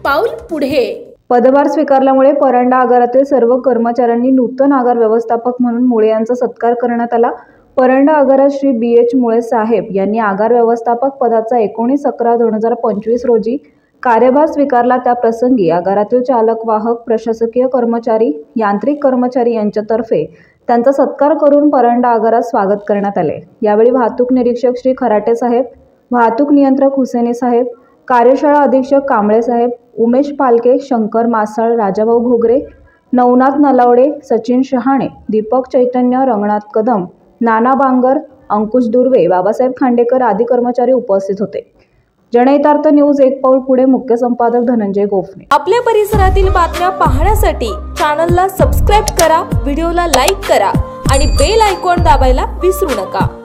पाऊल पुढे। पदभार स्वीकारल्यामुळे परंडा आगारातील सर्व कर्मचाऱ्यांनी नूतन आगार व्यवस्थापक म्हणून मुळे यांचा सत्कार करण्यात आला। परंडा आगारात श्री BH मुळे साहेब यांनी आगार व्यवस्थापक पदाचा 19/11/2025 रोजी कार्यभार स्वीकारला। त्या प्रसंगी आगारातील चालक, वाहक, प्रशासकीय कर्मचारी, यांत्रिक कर्मचारी यांच्यातर्फे त्यांचा सत्कार करून परंडा आगारात स्वागत करण्यात आले। यावेळी वाहतूक निरीक्षक श्री खराटे साहेब, वाहतूक नियंत्रक हुसेनी साहेब, कार्यशाळा अधीक्षक कांबळे साहेब, उमेश पालके, शंकर मासाळ, राजाभाऊ घोगरे, नवनाथ नलावडे, सचिन शहाणे, दीपक चैतन्य, रंगनाथ कदम, नाना बांगर, अंकुश दुर्वे, बाबासाहेब खांडेकर आदी कर्मचारी उपस्थित होते। जनहितार्थ न्यूज एक पाऊल पुढे मुख्य संपादक धनंजय गोफणे। आपल्या परिसरातील बातम्या पाहण्यासाठी चॅनलला सबस्क्राइब करा, व्हिडिओला लाईक करा आणि बेल आयकॉन दाबायला विसरू नका।